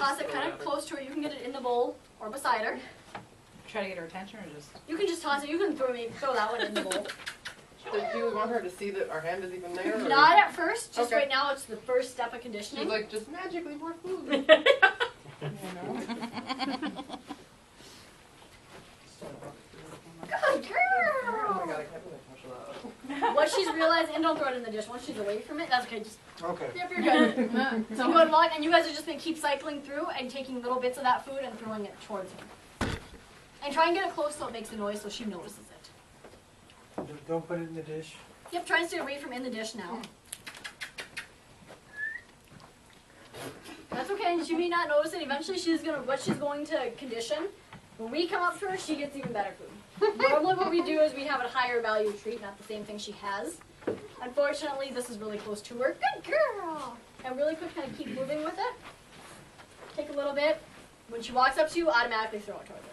toss it kind of close to her. You can get it in the bowl or beside her. Try to get her attention or just? You can just toss it. You can throw that one in the bowl. Do you want her to see that our hand is even there? Or? Not at first. Just Okay. right now, it's the first step of conditioning. She's like, just magically more food. Good Oh girl. my god, I can't believe I touched that. What she's realized, and don't throw it in the dish. Once she's away from it, that's okay. Just Okay. yep, you're good. So go and walk, and you guys are just gonna keep cycling through and taking little bits of that food and throwing it towards her. And try and get it close so it makes a noise so she notices it. Don't put it in the dish. Yep, try and stay away from in the dish now. That's okay, and she may not notice it. Eventually what she's going to condition, when we come up to her, she gets even better food. Normally what we do is we have a higher value treat, not the same thing she has. Unfortunately, this is really close to her. Good girl! And really quick, kind of keep moving with it. Take a little bit. When she walks up to you, automatically throw it towards her.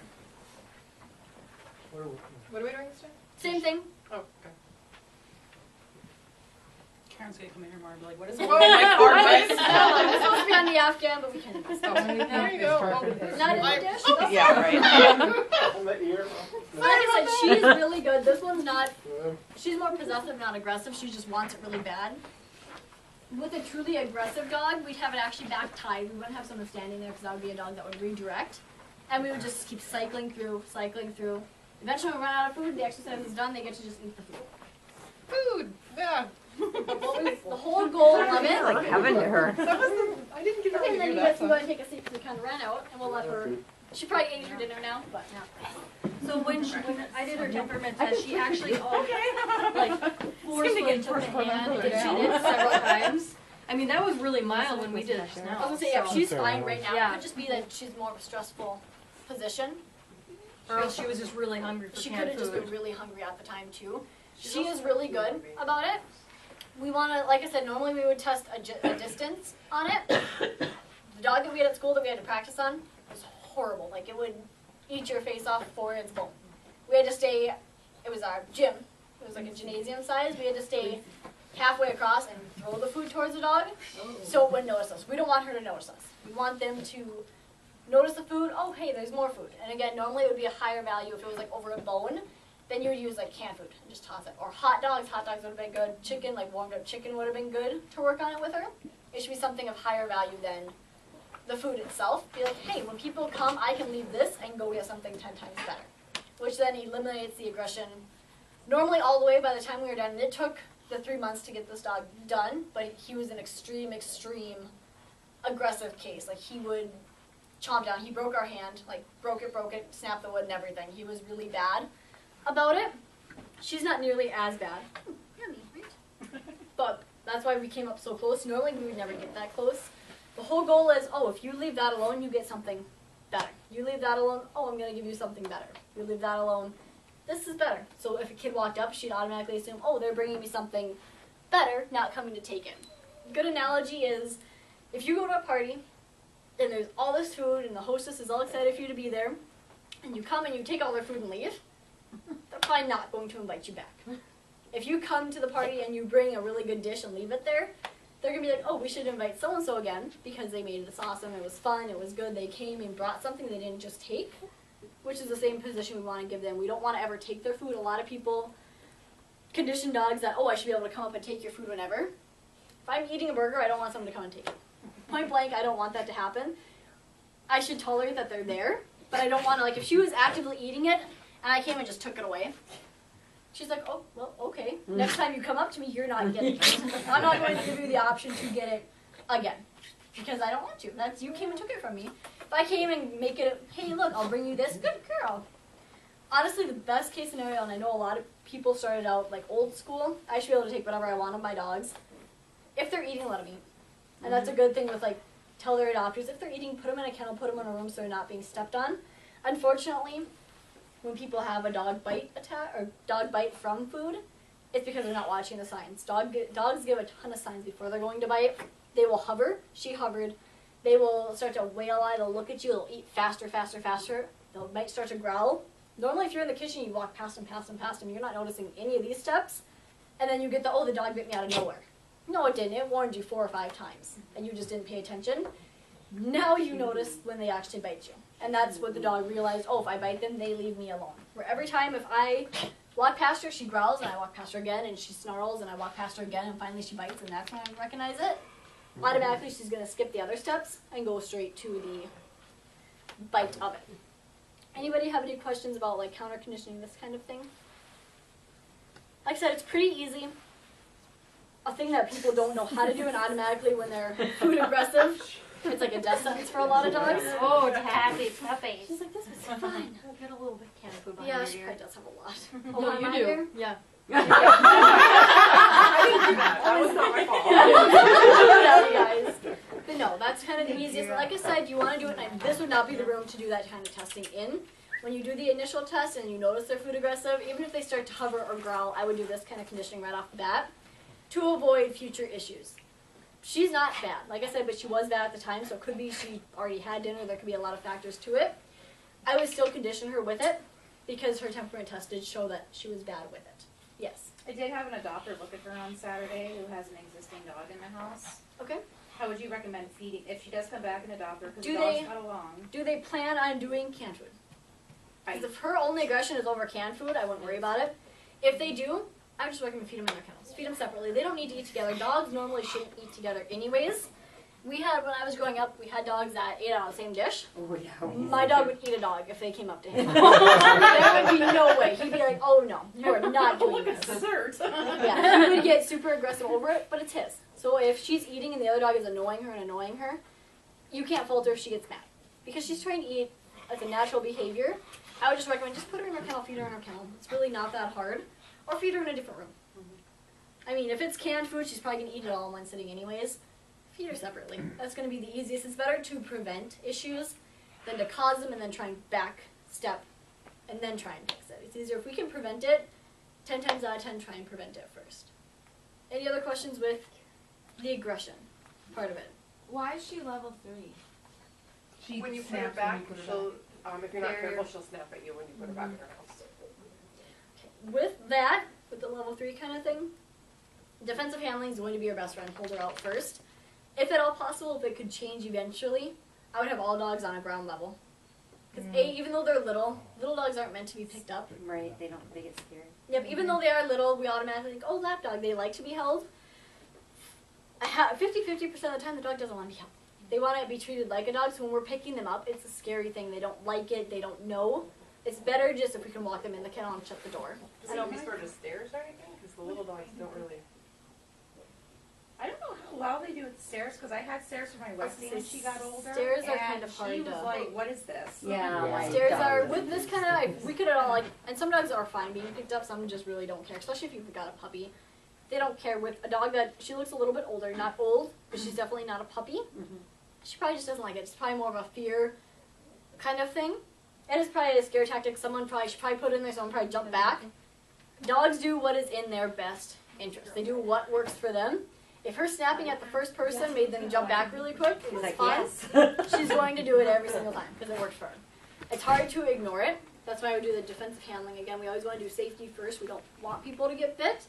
What are we doing this time? Same thing. Oh, okay. Karen's gonna come in here more and be like, what is it? Oh my god, It's supposed to be on the Afghan, but we can't. there you go. Not in the dish? Oh, yeah, right. On the ear. Like I said, she's really good. This one's not, she's more possessive, not aggressive. She just wants it really bad. With a truly aggressive dog, we'd have it actually back tied. We wouldn't have someone standing there because that would be a dog that would redirect. And we would just keep cycling through, cycling through. Eventually when we run out of food, the exercise is done, they get to just eat the food. Food, yeah. The whole goal of it. Like heaven to her. I didn't get her Okay, to and then do you that. guys can go ahead and take a seat because we kind of ran out, and we'll let her. She probably ate her dinner now, but yeah. So when I did her temperament test, she actually like forced me to the hand and cheated several times. I mean, that was really mild when we did it just now. I was gonna say, yeah, so- she's fine right now. Yeah. It could just be that she's more of a stressful position. Or else she was just really hungry for She could canned have just food. been really hungry at the time too. She is really good about it. We want to, like I said, normally we would test a distance on it. The dog that we had at school that we had to practice on was horrible. Like it would eat your face off before its bone. We had to stay, it was our gym. It was like a gymnasium size. We had to stay halfway across and throw the food towards the dog so it wouldn't notice us. We don't want her to notice us. We want them to notice the food, oh hey, there's more food. And again, normally it would be a higher value if it was like over a bone. Then you would use like canned food and just toss it. Or hot dogs would have been good. Chicken, like warmed up chicken would have been good to work on it with her. It should be something of higher value than the food itself. Be like, hey, when people come, I can leave this and go get something 10 times better. Which then eliminates the aggression. Normally all the way by the time we were done, and it took the 3 months to get this dog done, but he was an extreme aggressive case. Like he would chomp down. He broke our hand, like broke it, snapped the wood and everything. He was really bad about it. She's not nearly as bad. Yummy, right? But that's why we came up so close. Normally we would never get that close. The whole goal is, oh, if you leave that alone, you get something better. You leave that alone, oh, I'm going to give you something better. You leave that alone, this is better. So if a kid walked up, she'd automatically assume, oh, they're bringing me something better, not coming to take it. Good analogy is, if you go to a party, and there's all this food, and the hostess is all excited for you to be there, and you come and you take all their food and leave, they're probably not going to invite you back. If you come to the party and you bring a really good dish and leave it there, they're going to be like, oh, we should invite so-and-so again because they made this awesome, it was fun, it was good, they came and brought something they didn't just take, which is the same position we want to give them. We don't want to ever take their food. A lot of people condition dogs that, oh, I should be able to come up and take your food whenever. If I'm eating a burger, I don't want someone to come and take it. Point blank, I don't want that to happen. I should tolerate that they're there, but I don't want to, like, if she was actively eating it, and I came and just took it away. She's like, oh, well, okay. Next time you come up to me, you're not getting it. I'm not going to give you the option to get it again because I don't want to. That's you came and took it from me. If I came and make it, hey, look, I'll bring you this. Good girl. Honestly, the best case scenario, and I know a lot of people started out like old school, I should be able to take whatever I want of my dogs. If they're eating, let them eat. And that's a good thing with like, tell their adopters, if they're eating, put them in a kennel, put them in a room so they're not being stepped on. Unfortunately, when people have a dog bite attack or dog bite from food, it's because they're not watching the signs. Dogs give a ton of signs before they're going to bite. They will hover. She hovered. They will start to wail eye. They'll look at you. They'll eat faster, faster, faster. They might start to growl. Normally, if you're in the kitchen, you walk past them, past them, past them. You're not noticing any of these steps. And then you get the, oh, the dog bit me out of nowhere. No, it didn't. It warned you 4 or 5 times, and you just didn't pay attention. Now you notice when they actually bite you. And that's what the dog realized, oh, if I bite them, they leave me alone. Where every time if I walk past her, she growls, and I walk past her again, and she snarls, and I walk past her again, and finally she bites, and that's when I recognize it. Automatically she's going to skip the other steps and go straight to the bite of it. Anybody have any questions about like counter conditioning, this kind of thing? Like I said, it's pretty easy. A thing that people don't know how to do, and automatically when they're food aggressive, it's like a death sentence for a lot of dogs. Oh, happy puppy. She's like, this was fun. Get a little bit of canned food behind Yeah, your she ear. probably does have a lot. Oh, Behind you my do. ear? Yeah. I didn't do that. That was not my fault. Yeah, guys. But no, that's kind of the easiest. Like I said, you want to do it, and this would not be the room to do that kind of testing in. When you do the initial test and you notice they're food aggressive, even if they start to hover or growl, I would do this kind of conditioning right off the bat to avoid future issues. She's not bad, like I said, but she was bad at the time, so it could be she already had dinner. There could be a lot of factors to it. I would still condition her with it because her temperament test did show that she was bad with it. Yes. I did have an adopter look at her on Saturday who has an existing dog in the house. Okay. How would you recommend feeding, if she does come back and adopt her, because Do the dog's they- got along? Do they plan on doing canned food? I, Because if her only aggression is over canned food, I wouldn't worry about it. If they do, I would just recommend feed them in their kennels. Feed them separately. They don't need to eat together. Dogs normally shouldn't eat together anyways. When I was growing up, we had dogs that ate on the same dish. Oh, yeah. My dog would eat a dog if they came up to him. There would be no way. He'd be like, oh no, you are not doing Look, it's this. dessert. Yeah, he would get super aggressive over it, but it's his. So if she's eating and the other dog is annoying her, you can't fault her if she gets mad. Because she's trying to eat as a natural behavior. I would just recommend just put her in her kennel, feed her in her kennel. It's really not that hard. Or feed her in a different room. I mean, if it's canned food, she's probably going to eat it all in one sitting anyways. Feed her separately. That's going to be the easiest. It's better to prevent issues than to cause them and then try and back step and then try and fix it. It's easier if we can prevent it. 10 times out of 10, try and prevent it first. Any other questions with the aggression part of it? Why is she level 3? She When you put her snaps back, when you put her she'll, if you're not Barrier. careful, she'll snap at you when you put her back in her house. With that, with the level 3 kind of thing, defensive handling is going to be your best friend. Hold her out first. If at all possible, if it could change eventually, I would have all dogs on a ground level. Because even though they're little dogs aren't meant to be picked up. Right, they get scared. Yep, even though they are little, we automatically think, oh, lap dog, they like to be held. 50-50% of the time, the dog doesn't want to be held. They want to be treated like a dog, so when we're picking them up, it's a scary thing. They don't like it, they don't know. It's better just if we can walk them in the kennel and shut the door. Does it use sort of stairs or anything? Because the little dogs don't really. I don't know how well they do with stairs, because I had stairs for my Westie when she got older. Stairs are and kind of hard she was to- like, what is this? Yeah, like Stairs dogs. are, with this kind of, we could all like, and some dogs are fine being picked up, some just really don't care, especially if you've got a puppy. They don't care. With a dog that, she looks a little bit older, not old, but she's definitely not a puppy. She probably just doesn't like it. It's probably more of a fear kind of thing. And it's probably a scare tactic. Should probably put in there, someone probably jump back. Dogs do what is in their best interest. They do what works for them. If her snapping at the first person made them jump back really quick, He's it's like, fine. yes. She's going to do it every single time because it works for her. It's hard to ignore it. That's why we do the defensive handling. Again, we always want to do safety first. We don't want people to get bit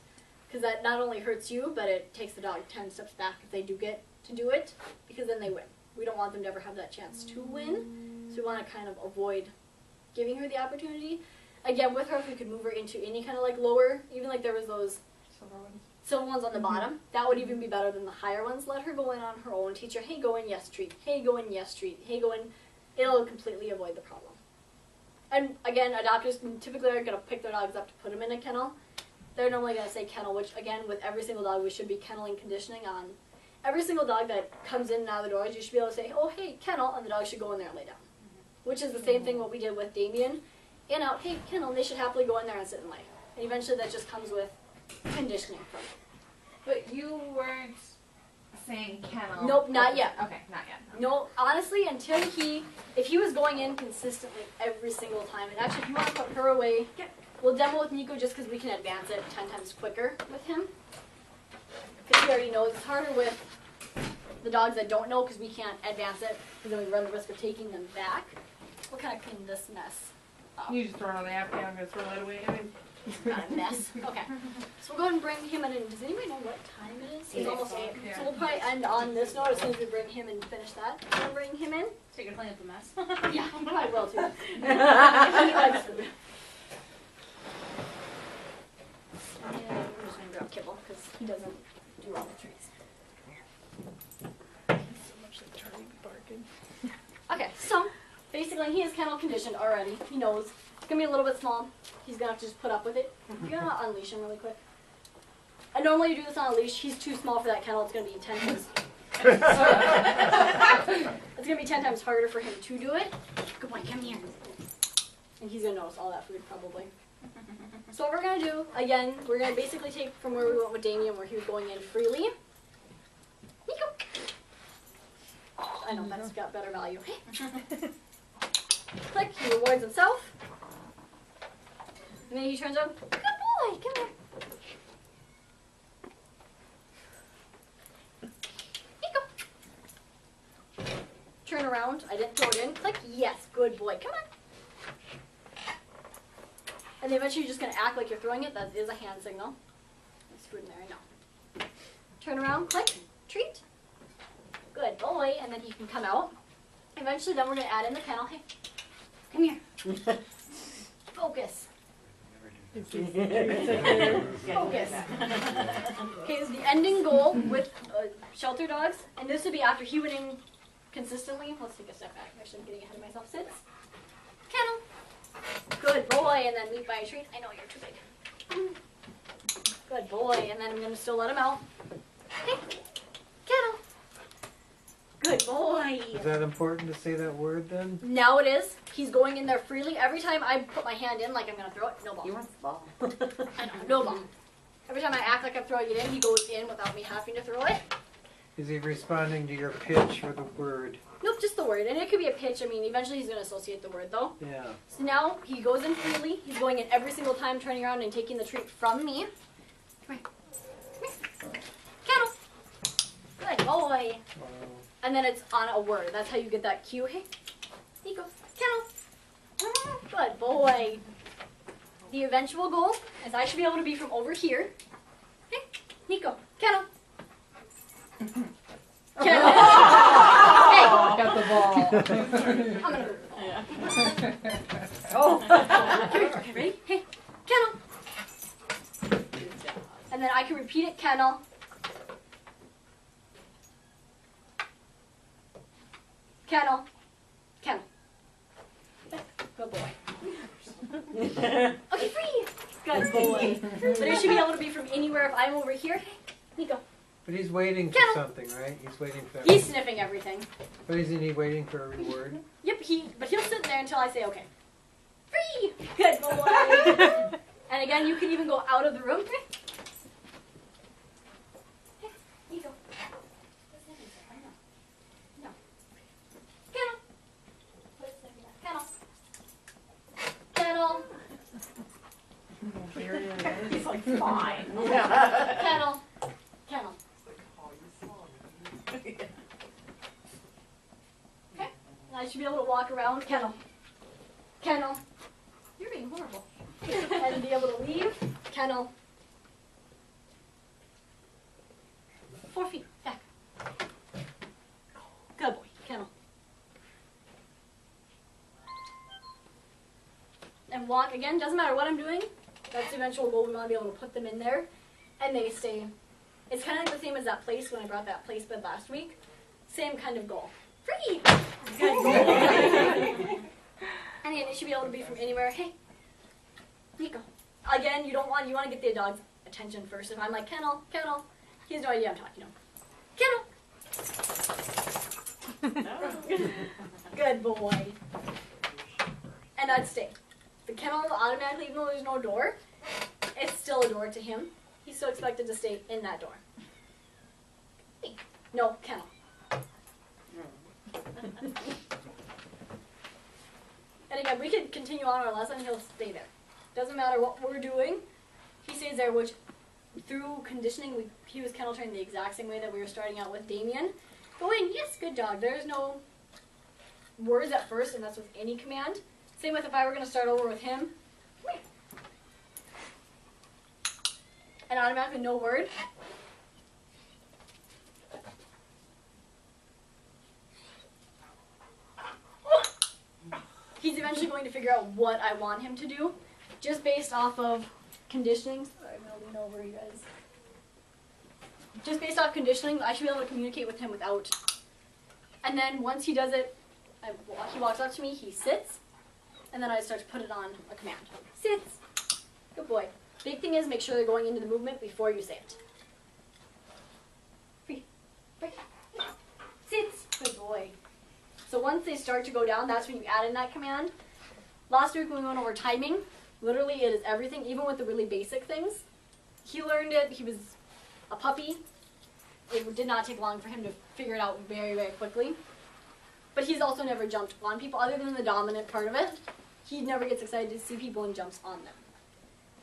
because that not only hurts you, but it takes the dog 10 steps back if they do get to do it, because then they win. We don't want them to ever have that chance to win, so we want to kind of avoid giving her the opportunity. Again, with her, if we could move her into any kind of like lower, even like there was those silver ones on the bottom, that would even be better than the higher ones. Let her go in on her own. Teach her, hey, go in, yes, treat. Hey, go in, yes, treat. Hey, go in. It'll completely avoid the problem. And again, adopters typically are going to pick their dogs up to put them in a kennel. They're normally going to say kennel, which again, with every single dog, we should be kenneling conditioning on. Every single dog that comes in and out of the doors, you should be able to say, oh, hey, kennel, and the dog should go in there and lay down. Which is the same thing what we did with Damien. In, out, hey, kennel, and they should happily go in there and sit and lay. And eventually that just comes with conditioning from it. But you weren't saying kennel. Nope, not yet. Okay, not yet. No, honestly, until if he was going in consistently every single time, and actually if you want to put her away, we'll demo with Nico just because we can advance it 10 times quicker with him. Because he already knows. It's harder with the dogs that don't know because we can't advance it, because then we run the risk of taking them back. We'll kind of clean this mess up. You just throw it on the napkin. I'm gonna throw it away. I mean, Got a mess. Okay. So we'll go ahead and bring him in. Does anybody know what time it is? He's almost 8. So we'll probably end on this note as soon as we bring him and finish that. We'll bring him in. So you're cleaning up the mess? Yeah, he probably will too. He likes food. And I'm just gonna grab Kibble because he doesn't do all the treats. Okay, so basically he is kennel conditioned already. He knows it's gonna be a little bit small. He's gonna have to just put up with it. You're gonna unleash him really quick. And normally you do this on a leash. He's too small for that kennel. It's gonna be 10 times. It's gonna be 10 times harder for him to do it. Good boy, come here. And he's gonna notice all that food probably. So what we're gonna do, again, we're gonna basically take from where we went with Damien, where he was going in freely. Nico. I know, that's got better value. Click, he rewards himself. And then he turns around, good boy, come here. Nico. Turn around, I didn't throw it in. Click, yes, good boy, come on. And then eventually you're just going to act like you're throwing it. That is a hand signal. There's food in there, I know. Turn around, click, treat. Good boy, and then he can come out. Eventually then we're going to add in the kennel. Hey, come here. Focus. Focus. Okay, is the ending goal with shelter dogs, and this would be after he went in consistently. Let's take a step back. Actually, I'm getting ahead of myself. Sits. Kennel. Good boy, and then meet by a treat. I know you're too big. Good boy, and then I'm going to still let him out. Hey, kennel. Good boy. Is that important to say that word then? Now it is. He's going in there freely. Every time I put my hand in like I'm going to throw it, no ball. He wants the ball. I know, no ball. Every time I act like I'm throwing it in, he goes in without me having to throw it. Is he responding to your pitch or the word? Nope, just the word. And it could be a pitch. I mean, eventually he's going to associate the word, though. Yeah. So now he goes in freely. He's going in every single time, turning around and taking the treat from me. Come here. Come here. Kennel. Good boy. Wow. And then it's on a word. That's how you get that cue. Hey, Nico. Kennel. Good boy. The eventual goal is I should be able to be from over here. Hey, Nico. Kennel. Kennel. Hey. Got the ball. I'm gonna move the ball. Yeah. Come here. Okay, ready? Hey, kennel. And then I can repeat it, kennel. Kennel. Kennel. Good boy. Okay, free. Good boy. But it should be able to be from anywhere. If I'm over here, hey, Nico. But he's waiting for Kennel. something, right? He's waiting for. He's sniffing everything. But isn't he waiting for a reward? Yep, but he'll sit there until I say okay. Free! Good boy! And again, you can even go out of the room. Hey, you go. No. Kennel. Kennel. Kennel. He's like, fine. Kennel. Kennel. Okay. I should be able to walk around. Kennel. Kennel. You're being horrible. And be able to leave. Kennel. 4 feet. Back. Good boy. Kennel. And walk again. Doesn't matter what I'm doing. That's the eventual goal. We want to be able to put them in there. And they stay. It's kind of like the same as that place when I brought that place bed last week. Same kind of goal. Free! Good boy. And again, it should be able to be from anywhere. Hey, Nico. Again, you want to get the dog's attention first. If I'm like, kennel, kennel, he has no idea I'm talking to him. Kennel. Good boy. And I'd stay. The kennel automatically, even though there's no door, it's still a door to him. He's still expected to stay in that door. Hey. No, kennel. And again, we could continue on our lesson. He'll stay there. Doesn't matter what we're doing. He stays there, which through conditioning, he was kennel trained the exact same way that we were starting out with Damien. Go in. Yes, good dog. There's no words at first, and that's with any command. Same with if I were going to start over with him. and automatically no word. He's eventually going to figure out what I want him to do, just based off of conditioning. Sorry, I'm gonna lean over you guys. Just based off conditioning, I should be able to communicate with him without. And then once he does it, he walks up to me, he sits, and then I start to put it on a command. Sits. Good boy. Big thing is make sure they're going into the movement before you say it. Free. Break. Sits. Good boy. So once they start to go down, that's when you add in that command. Last week when we went over timing, literally it is everything, even with the really basic things. He learned it. He was a puppy. It did not take long for him to figure it out very, very quickly. But he's also never jumped on people, other than the dominant part of it. He never gets excited to see people and jumps on them.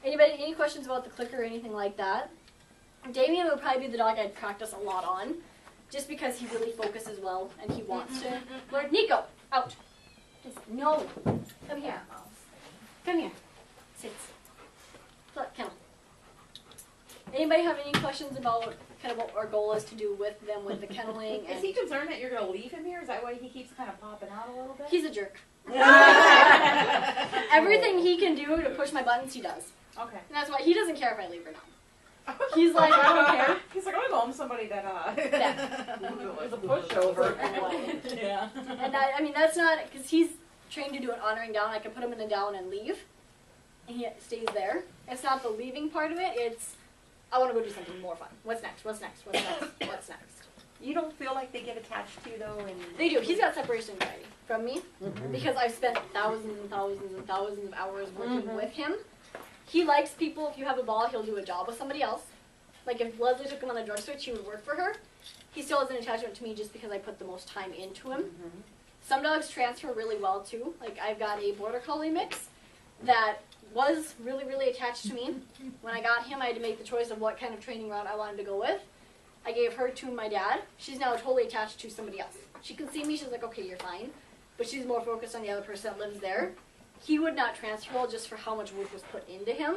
Anybody, any questions about the clicker or anything like that? Damien would probably be the dog I'd practice a lot on, just because he really focuses well and he wants to learn. Nico, out. Just, no. Come here. Come here. Sit. Kennel. Anybody have any questions about kind of what our goal is to do with them with the kenneling? Is he concerned that you're going to leave him here? Is that why he keeps kind of popping out a little bit? He's a jerk. Everything he can do to push my buttons, he does. Okay. And that's why he doesn't care if I leave or not. He's like, I don't care. He's like, I'm going to go home to somebody that, Yeah. is a pushover. Yeah. And I mean, that's not, because he's trained to do an honoring down. I can put him in a down and leave. And he stays there. It's not the leaving part of it. It's, I want to go do something more fun. What's next? What's next? What's next? What's next? You don't feel like they get attached to you, though? And They do. He's got separation anxiety from me because I've spent thousands and thousands and thousands of hours working with him. He likes people. If you have a ball, he'll do a job with somebody else. Like if Leslie took him on a drug switch, he would work for her. He still has an attachment to me just because I put the most time into him. Some dogs transfer really well too. Like I've got a border collie mix that was really, really attached to me. When I got him, I had to make the choice of what kind of training route I wanted to go with. I gave her to my dad. She's now totally attached to somebody else. She can see me, she's like, okay, you're fine. But she's more focused on the other person that lives there. He would not transfer well just for how much work was put into him.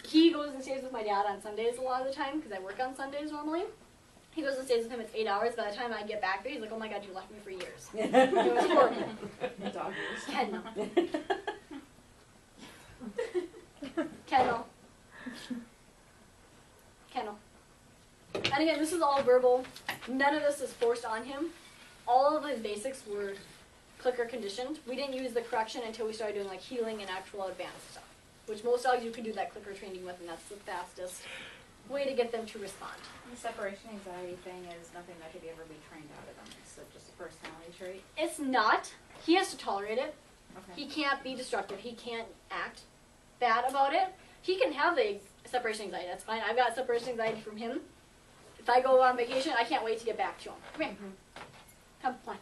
He goes and stays with my dad on Sundays a lot of the time, because I work on Sundays normally. He goes and stays with him, it's 8 hours. By the time I get back there, he's like, oh my god, you left me for years. It was horrible. dog years. Kendall. Kennel. Kennel. And again, this is all verbal. None of this is forced on him. All of his basics were clicker conditioned. We didn't use the correction until we started doing like healing and actual advanced stuff, which most dogs you can do that clicker training with, and that's the fastest way to get them to respond. The separation anxiety thing is nothing that could ever be trained out of them. It's just a personality trait. It's not. He has to tolerate it. Okay. He can't be destructive. He can't act bad about it. He can have the separation anxiety. That's fine. I've got separation anxiety from him. If I go on vacation, I can't wait to get back to him. Come here. Come on.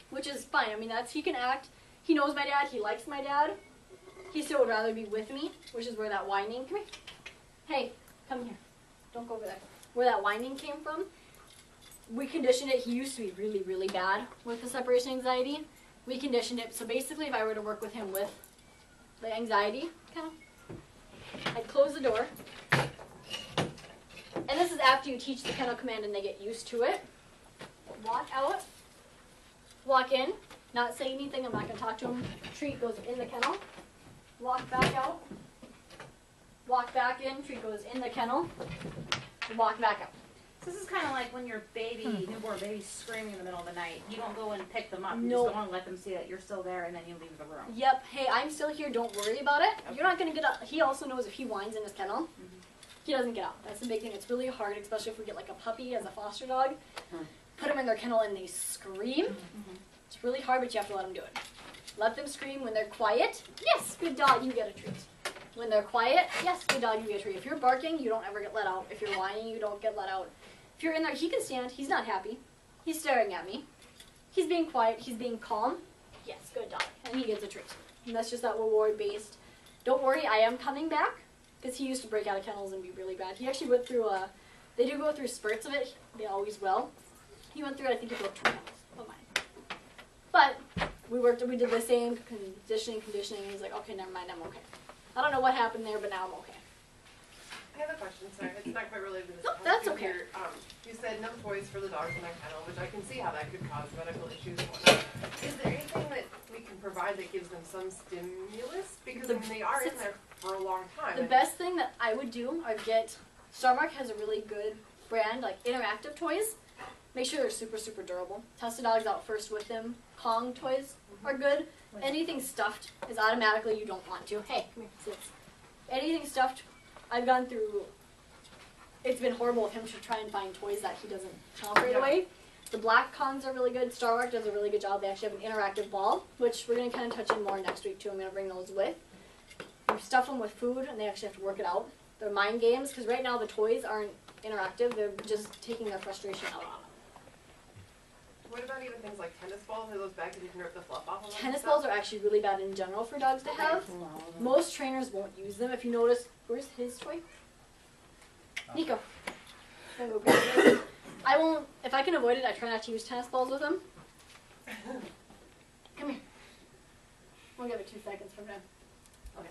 Which is fine. I mean, he can act. He knows my dad. He likes my dad. He still would rather be with me, which is where that whining. Come here. Hey, come here. Don't go over there. Where that whining came from. We conditioned it. He used to be really, really bad with the separation anxiety. We conditioned it. So basically, if I were to work with him with the anxiety, I'd close the door. And this is after you teach the kennel command and they get used to it. Walk out. Walk in. Not say anything. I'm not going to talk to him. Treat goes in the kennel. Walk back out. Walk back in. Treat goes in the kennel. Walk back out. So this is kind of like when your newborn baby's screaming in the middle of the night. You don't go and pick them up. You No. just go and let them see that you're still there, and then you leave the room. Yep. Hey, I'm still here. Don't worry about it. Okay. You're not going to get up. He also knows if he whines in his kennel, he doesn't get out. That's the big thing. It's really hard, especially if we get like a puppy as a foster dog. Put them in their kennel and they scream. It's really hard, but you have to let them do it. Let them scream when they're quiet. Yes, good dog, you get a treat. When they're quiet, yes, good dog, you get a treat. If you're barking, you don't ever get let out. If you're whining, you don't get let out. If you're in there, he can stand. He's not happy. He's staring at me. He's being quiet. He's being calm. Yes, good dog. And he gets a treat. And that's just that reward-based. Don't worry, I am coming back. Because he used to break out of kennels and be really bad. He actually went through they do go through spurts of it. They always will. He went through, I think he broke 2 kennels of mine. But we did the same conditioning, and he's like, okay, never mind, I'm okay. I don't know what happened there, but now I'm okay. I have a question, sorry, it's not quite related to this. No, It has that's to do with okay. You said no toys for the dogs in a kennel, which I can see how that could cause medical issues and whatnot. Is there anything that we can provide that gives them some stimulus? Because I mean, they are in there for a long time. The best thing that I would do, I'd get, Starmark has a really good brand, like interactive toys. Make sure they're super, super durable. Test the dogs out first with them. Kong toys are good. Anything stuffed is automatically you don't want to. Hey, come here, sit. Anything stuffed, I've gone through, it's been horrible of him to try and find toys that he doesn't chomp right away. The black Kongs are really good. Starmark does a really good job. They actually have an interactive ball, which we're going to kind of touch in more next week too. I'm going to bring those with. You stuff them with food and they actually have to work it out. They're mind games because right now the toys aren't interactive. They're just taking their frustration out on them. What about even things like tennis balls? Are those bad because you can rip the fluff off of them? Tennis balls are actually really bad in general for dogs to have. Most trainers won't use them. If you notice, where's his toy? Nico. I won't, if I can avoid it, I try not to use tennis balls with him. Come here. We'll give it 2 seconds from now. Okay.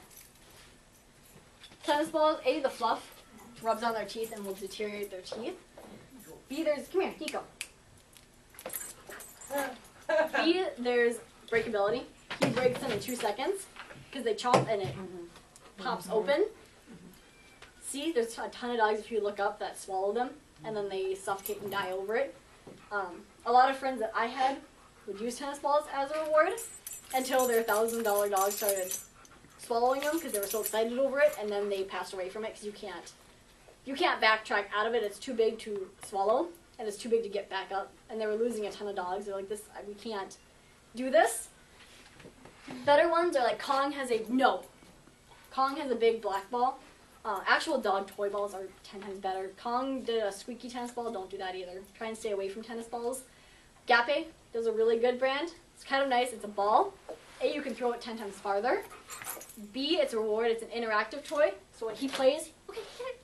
Tennis balls, A, the fluff rubs on their teeth and will deteriorate their teeth. B, there's, come here, Nico. B, there's breakability. He breaks them in 2 seconds because they chomp and it pops open. C, there's a ton of dogs, if you look up, that swallow them and then they suffocate and die over it. A lot of friends that I had would use tennis balls as a reward until their $1,000 dogs started swallowing them because they were so excited over it, and then they passed away from it because you can't backtrack out of it. It's too big to swallow and it's too big to get back up, and they were losing a ton of dogs. They're like, we can't do this. Better ones are like Kong has a big black ball. Actual dog toy balls are 10 times better. Kong did a squeaky tennis ball. Don't do that either. Try and stay away from tennis balls. Gape does a really good brand. It's kind of nice. It's a ball. A, you can throw it 10 times farther. B, it's a reward. It's an interactive toy. So when he plays, okay, get it.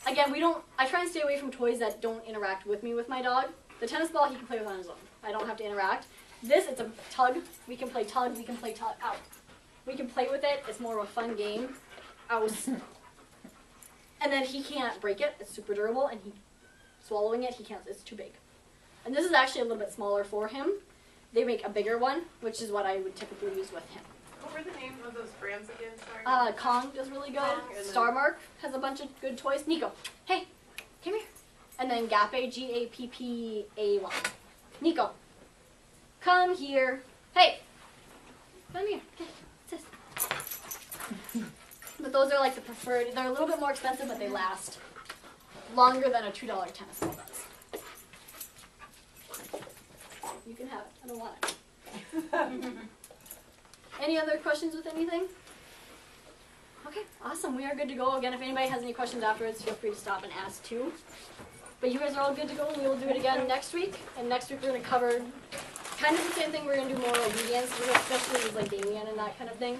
Again, I try and stay away from toys that don't interact with me with my dog. The tennis ball he can play with on his own. I don't have to interact. This, it's a tug. We can play tug. We can play tug. Out. We can play with it. It's more of a fun game. And then he can't break it. It's super durable, and swallowing it, he can't. It's too big. And this is actually a little bit smaller for him. They make a bigger one, which is what I would typically use with him. What were the names of those brands again? Sorry. Kong does really good. Kong, and then- Starmark has a bunch of good toys. Nico, hey, come here. And then Gappe, G-A-P-P-A-Y. Nico, come here. Hey, come here. Sit. But those are like the preferred. They're a little bit more expensive, but they last longer than a $2 tennis ball does. You can have it. I don't want it. Any other questions with anything? Okay, awesome. We are good to go. Again, if anybody has any questions afterwards, feel free to stop and ask too. But you guys are all good to go. We will do it again next week. And next week we're going to cover kind of the same thing. We're going to do more obedience, especially with like Damien and that kind of thing.